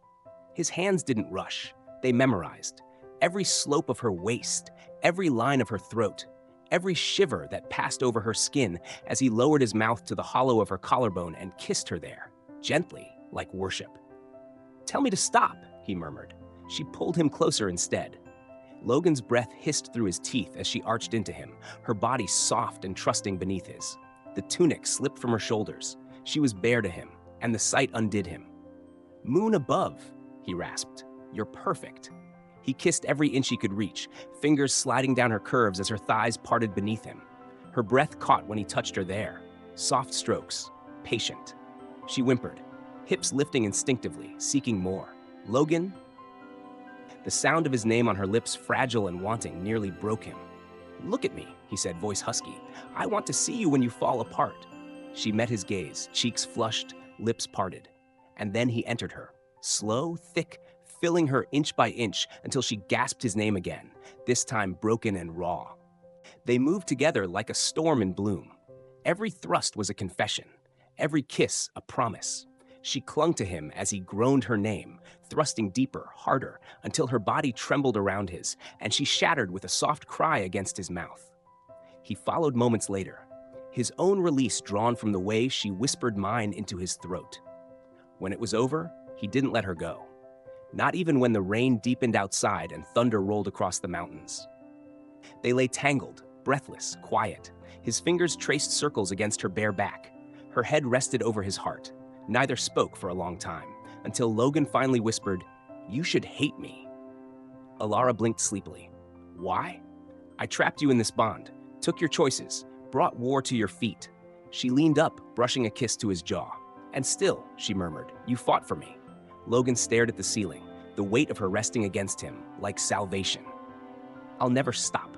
His hands didn't rush. They memorized. Every slope of her waist, every line of her throat, every shiver that passed over her skin as he lowered his mouth to the hollow of her collarbone and kissed her there, gently, like worship. Tell me to stop, he murmured. She pulled him closer instead. Logan's breath hissed through his teeth as she arched into him, her body soft and trusting beneath his. The tunic slipped from her shoulders. She was bare to him, and the sight undid him. Moon above, he rasped. You're perfect. He kissed every inch he could reach, fingers sliding down her curves as her thighs parted beneath him. Her breath caught when he touched her there. Soft strokes, patient. She whimpered, hips lifting instinctively, seeking more. Logan? The sound of his name on her lips, fragile and wanting, nearly broke him. Look at me, he said, voice husky. I want to see you when you fall apart. She met his gaze, cheeks flushed, lips parted. And then he entered her, slow, thick, filling her inch by inch until she gasped his name again, this time broken and raw. They moved together like a storm in bloom. Every thrust was a confession, every kiss a promise. She clung to him as he groaned her name, thrusting deeper, harder, until her body trembled around his, and she shattered with a soft cry against his mouth. He followed moments later, his own release drawn from the way she whispered mine into his throat. When it was over, he didn't let her go. Not even when the rain deepened outside and thunder rolled across the mountains. They lay tangled, breathless, quiet. His fingers traced circles against her bare back. Her head rested over his heart. Neither spoke for a long time, until Logan finally whispered, You should hate me. Elara blinked sleepily. Why? I trapped you in this bond, took your choices, brought war to your feet. She leaned up, brushing a kiss to his jaw. And still, she murmured, you fought for me. Logan stared at the ceiling, the weight of her resting against him, like salvation. I'll never stop.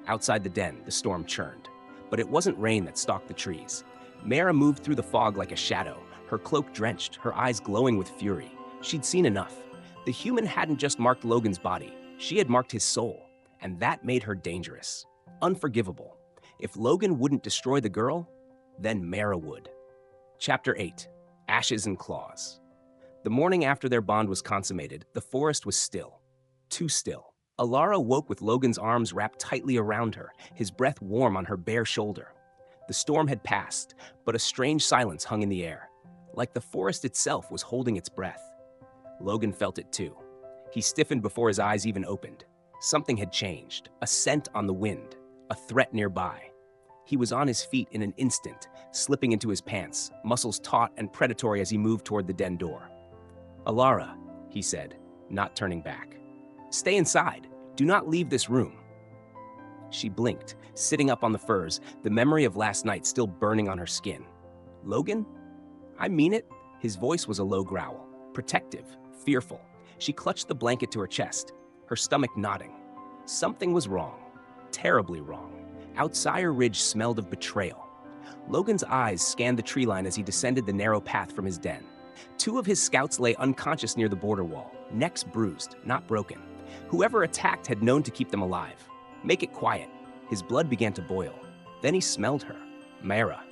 Outside the den, the storm churned. But it wasn't rain that stalked the trees. Mara moved through the fog like a shadow, her cloak drenched, her eyes glowing with fury. She'd seen enough. The human hadn't just marked Logan's body, she had marked his soul, and that made her dangerous, unforgivable. If Logan wouldn't destroy the girl, then Mara would. Chapter 8. Ashes and Claws. The morning after their bond was consummated, the forest was still. Too still. Elara woke with Logan's arms wrapped tightly around her, his breath warm on her bare shoulder. The storm had passed, but a strange silence hung in the air, like the forest itself was holding its breath. Logan felt it too. He stiffened before his eyes even opened. Something had changed, a scent on the wind, a threat nearby. He was on his feet in an instant, slipping into his pants, muscles taut and predatory as he moved toward the den door. Elara, he said, not turning back. Stay inside. Do not leave this room." She blinked, sitting up on the furs, the memory of last night still burning on her skin. "Logan? I mean it." His voice was a low growl, protective, fearful. She clutched the blanket to her chest, her stomach knotting. Something was wrong, terribly wrong. Outsire Ridge smelled of betrayal. Logan's eyes scanned the tree line as he descended the narrow path from his den. Two of his scouts lay unconscious near the border wall, necks bruised, not broken. Whoever attacked had known to keep them alive. Make it quiet. His blood began to boil. Then he smelled her, Mara.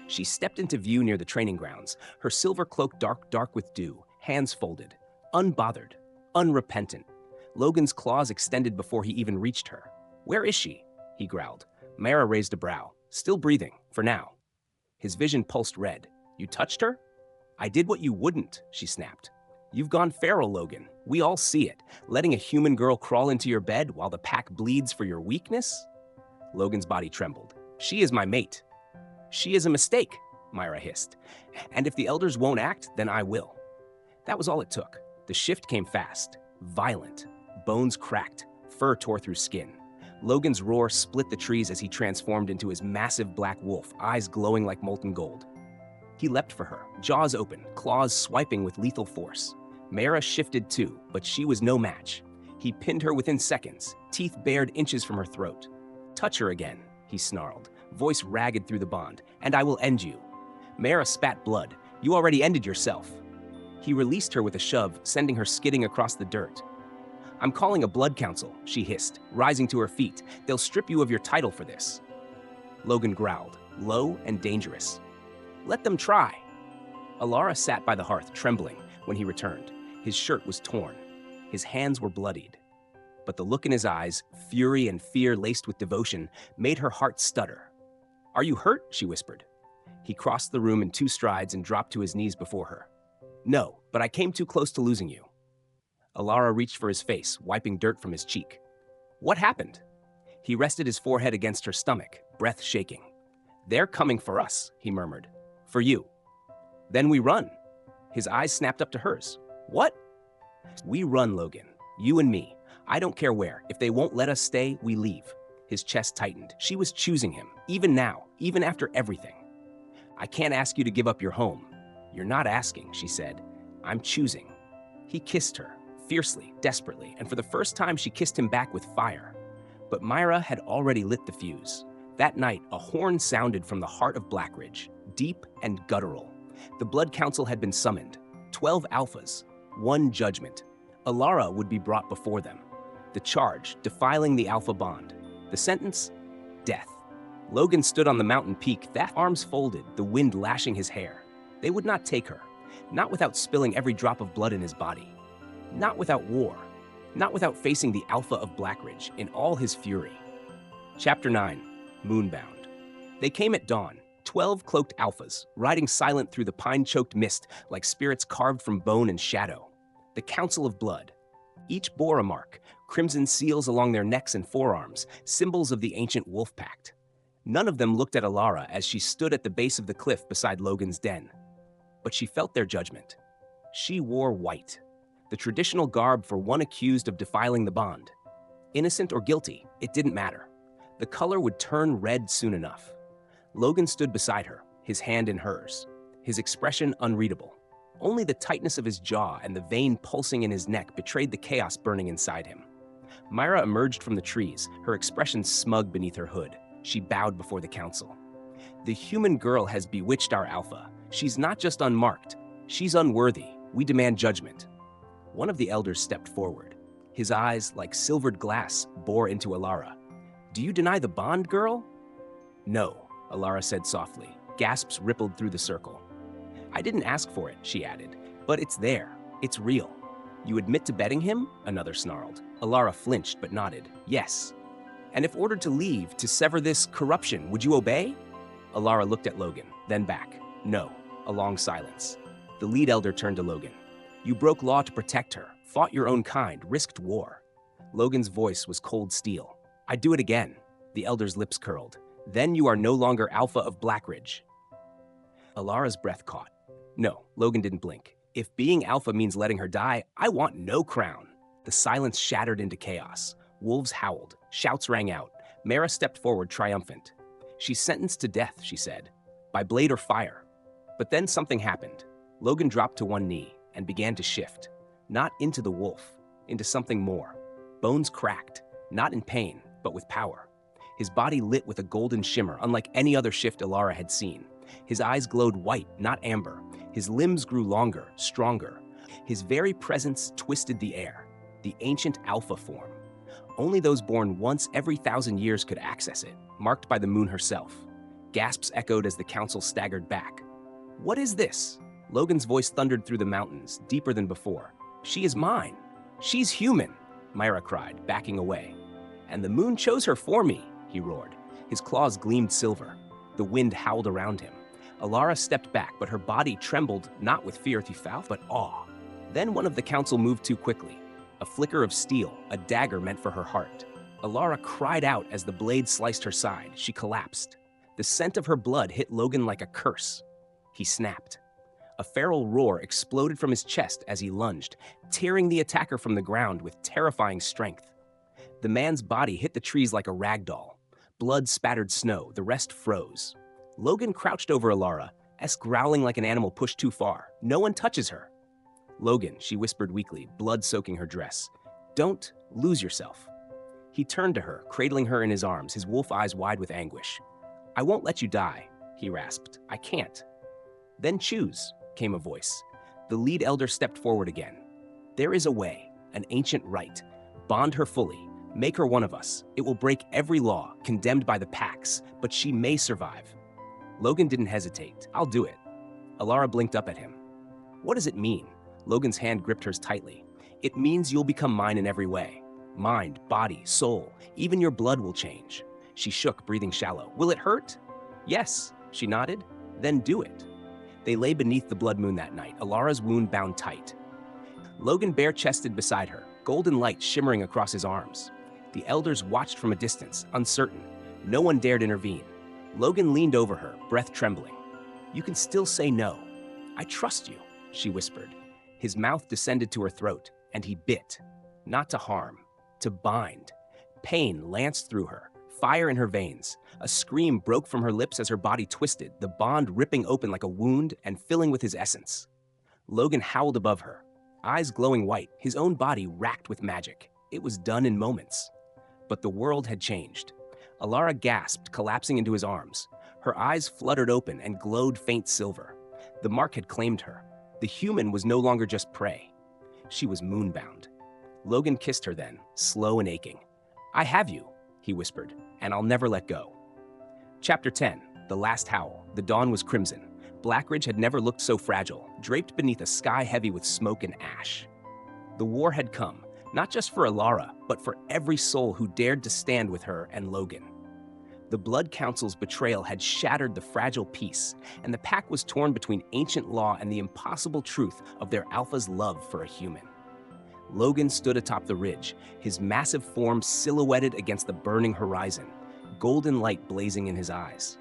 She stepped into view near the training grounds, her silver cloak dark with dew, hands folded, unbothered, unrepentant. Logan's claws extended before he even reached her. "Where is she?" he growled. Mara raised a brow, still breathing, for now. His vision pulsed red. "You touched her?" "I did what you wouldn't," she snapped. "You've gone feral, Logan. We all see it. Letting a human girl crawl into your bed while the pack bleeds for your weakness?" Logan's body trembled. "She is my mate." "She is a mistake," Myra hissed. "And if the elders won't act, then I will." That was all it took. The shift came fast, violent. Bones cracked, fur tore through skin. Logan's roar split the trees as he transformed into his massive black wolf, eyes glowing like molten gold. He leapt for her, jaws open, claws swiping with lethal force. Mara shifted too, but she was no match. He pinned her within seconds, teeth bared inches from her throat. "Touch her again," he snarled, voice ragged through the bond, "and I will end you." Mara spat blood. "You already ended yourself." He released her with a shove, sending her skidding across the dirt. "I'm calling a blood council," she hissed, rising to her feet. "They'll strip you of your title for this." Logan growled, low and dangerous. "Let them try." Elara sat by the hearth, trembling, when he returned. His shirt was torn. His hands were bloodied. But the look in his eyes, fury and fear laced with devotion, made her heart stutter. "Are you hurt?" she whispered. He crossed the room in 2 strides and dropped to his knees before her. "No, but I came too close to losing you." Elara reached for his face, wiping dirt from his cheek. "What happened?" He rested his forehead against her stomach, breath shaking. "They're coming for us," he murmured. "For you." "Then we run." His eyes snapped up to hers. "What?" "We run, Logan. You and me. I don't care where. If they won't let us stay, we leave." His chest tightened. She was choosing him, even now, even after everything. "I can't ask you to give up your home." "You're not asking," she said. "I'm choosing." He kissed her, fiercely, desperately, and for the first time she kissed him back with fire. But Myra had already lit the fuse. That night, a horn sounded from the heart of Blackridge, deep and guttural. The Blood Council had been summoned. 12 alphas, 1 judgment. Elara would be brought before them. The charge, defiling the alpha bond. The sentence, death. Logan stood on the mountain peak, that arms folded, the wind lashing his hair. They would not take her, not without spilling every drop of blood in his body. Not without war, not without facing the alpha of Blackridge in all his fury. Chapter 9, Moonbound. They came at dawn, 12 cloaked alphas, riding silent through the pine-choked mist like spirits carved from bone and shadow. The Council of Blood. Each bore a mark, crimson seals along their necks and forearms, symbols of the ancient wolf pact. None of them looked at Elara as she stood at the base of the cliff beside Logan's den. But she felt their judgment. She wore white, the traditional garb for one accused of defiling the bond. Innocent or guilty, it didn't matter. The color would turn red soon enough. Logan stood beside her, his hand in hers, his expression unreadable. Only the tightness of his jaw and the vein pulsing in his neck betrayed the chaos burning inside him. Myra emerged from the trees, her expression smug beneath her hood. She bowed before the council. "The human girl has bewitched our alpha. She's not just unmarked. She's unworthy. We demand judgment." One of the elders stepped forward. His eyes, like silvered glass, bore into Elara. "Do you deny the bond, girl?" "No," Elara said softly. Gasps rippled through the circle. "I didn't ask for it," she added, "but it's there. It's real." "You admit to betting him?" another snarled. Elara flinched but nodded. "Yes." "And if ordered to leave, to sever this corruption, would you obey?" Elara looked at Logan, then back. "No." A long silence. The lead elder turned to Logan. "You broke law to protect her, fought your own kind, risked war." Logan's voice was cold steel. "I'd do it again." The elder's lips curled. "Then you are no longer Alpha of Blackridge." Elara's breath caught. No, Logan didn't blink. "If being Alpha means letting her die, I want no crown." The silence shattered into chaos. Wolves howled. Shouts rang out. Mara stepped forward, triumphant. "She's sentenced to death," she said, "by blade or fire." But then something happened. Logan dropped to one knee and began to shift, not into the wolf, into something more. Bones cracked, not in pain, but with power. His body lit with a golden shimmer, unlike any other shift Elara had seen. His eyes glowed white, not amber. His limbs grew longer, stronger. His very presence twisted the air, the ancient alpha form. Only those born once every 1,000 years could access it, marked by the moon herself. Gasps echoed as the council staggered back. "What is this?" Logan's voice thundered through the mountains, deeper than before. "She is mine. She's human," Myra cried, backing away. "And the moon chose her for me," he roared. His claws gleamed silver. The wind howled around him. Elara stepped back, but her body trembled not with fear, but awe. Then one of the council moved too quickly. A flicker of steel, a dagger meant for her heart. Elara cried out as the blade sliced her side. She collapsed. The scent of her blood hit Logan like a curse. He snapped. A feral roar exploded from his chest as he lunged, tearing the attacker from the ground with terrifying strength. The man's body hit the trees like a rag doll. Blood spattered snow, the rest froze. Logan crouched over Elara, growling like an animal pushed too far. "No one touches her." "Logan," she whispered weakly, blood soaking her dress. "Don't lose yourself." He turned to her, cradling her in his arms, his wolf eyes wide with anguish. "I won't let you die," he rasped. "I can't." "Then choose," came a voice. The lead elder stepped forward again. "There is a way, an ancient right. Bond her fully. Make her one of us. It will break every law, condemned by the packs, but she may survive." Logan didn't hesitate. "I'll do it." Elara blinked up at him. "What does it mean?" Logan's hand gripped hers tightly. "It means you'll become mine in every way. Mind, body, soul, even your blood will change." She shook, breathing shallow. "Will it hurt?" "Yes," she nodded. "Then do it." They lay beneath the blood moon that night, Elara's wound bound tight. Logan bare-chested beside her, golden light shimmering across his arms. The elders watched from a distance, uncertain. No one dared intervene. Logan leaned over her, breath trembling. "You can still say no. I trust you," she whispered. His mouth descended to her throat, and he bit. Not to harm, to bind. Pain lanced through her, fire in her veins. A scream broke from her lips as her body twisted, the bond ripping open like a wound and filling with his essence. Logan howled above her, eyes glowing white, his own body racked with magic. It was done in moments. But the world had changed. Elara gasped, collapsing into his arms. Her eyes fluttered open and glowed faint silver. The mark had claimed her. The human was no longer just prey. She was moonbound. Logan kissed her then, slow and aching. "I have you," he whispered, "and I'll never let go." Chapter 10, The Last Howl. The dawn was crimson. Blackridge had never looked so fragile, draped beneath a sky heavy with smoke and ash. The war had come, not just for Elara, but for every soul who dared to stand with her and Logan. The Blood Council's betrayal had shattered the fragile peace, and the pack was torn between ancient law and the impossible truth of their alpha's love for a human. Logan stood atop the ridge, his massive form silhouetted against the burning horizon, golden light blazing in his eyes.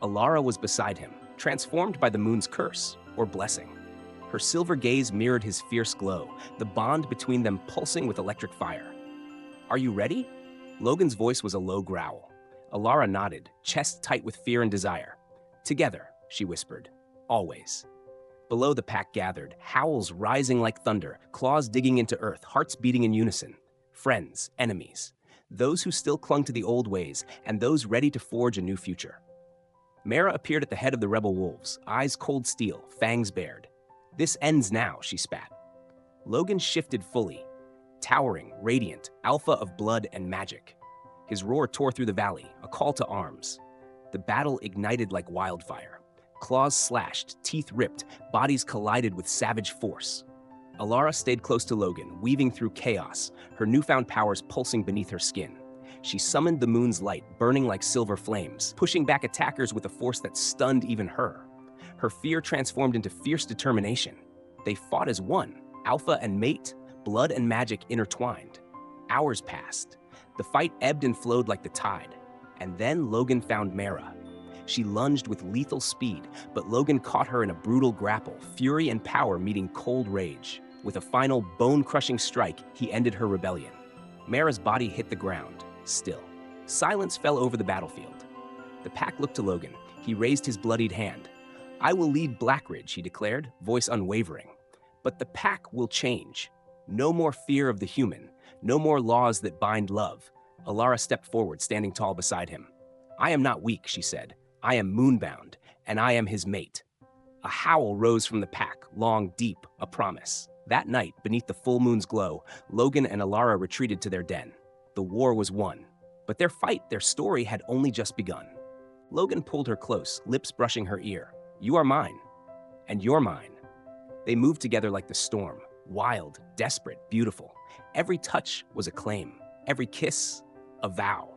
Elara was beside him, transformed by the moon's curse, or blessing. Her silver gaze mirrored his fierce glow, the bond between them pulsing with electric fire. "Are you ready?" Logan's voice was a low growl. Elara nodded, chest tight with fear and desire. "Together," she whispered. "Always." Below the pack gathered, howls rising like thunder, claws digging into earth, hearts beating in unison. Friends, enemies, those who still clung to the old ways, and those ready to forge a new future. Mara appeared at the head of the rebel wolves, eyes cold steel, fangs bared. "This ends now," she spat. Logan shifted fully, towering, radiant, alpha of blood and magic. His roar tore through the valley, a call to arms. The battle ignited like wildfire. Claws slashed, teeth ripped, bodies collided with savage force. Elara stayed close to Logan, weaving through chaos, her newfound powers pulsing beneath her skin. She summoned the moon's light, burning like silver flames, pushing back attackers with a force that stunned even her. Her fear transformed into fierce determination. They fought as one, alpha and mate, blood and magic intertwined. Hours passed. The fight ebbed and flowed like the tide. And then Logan found Mara. She lunged with lethal speed, but Logan caught her in a brutal grapple, fury and power meeting cold rage. With a final bone-crushing strike, he ended her rebellion. Mara's body hit the ground, still. Silence fell over the battlefield. The pack looked to Logan. He raised his bloodied hand. "I will lead Blackridge," he declared, voice unwavering. "But the pack will change. No more fear of the human. No more laws that bind love." Elara stepped forward, standing tall beside him. "I am not weak," she said. "I am moonbound, and I am his mate." A howl rose from the pack, long, deep, a promise. That night, beneath the full moon's glow, Logan and Elara retreated to their den. The war was won. But their fight, their story, had only just begun. Logan pulled her close, lips brushing her ear. "You are mine, and you're mine." They moved together like the storm, wild, desperate, beautiful. Every touch was a claim, every kiss, a vow.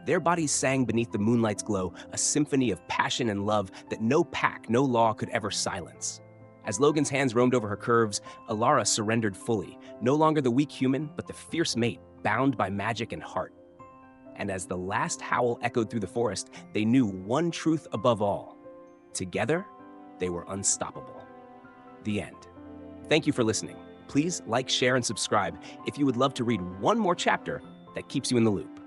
Their bodies sang beneath the moonlight's glow, a symphony of passion and love that no pack, no law could ever silence. As Logan's hands roamed over her curves, Elara surrendered fully, no longer the weak human, but the fierce mate, bound by magic and heart. And as the last howl echoed through the forest, they knew one truth above all. Together, they were unstoppable. The end. Thank you for listening. Please like, share, and subscribe if you would love to read one more chapter that keeps you in the loop.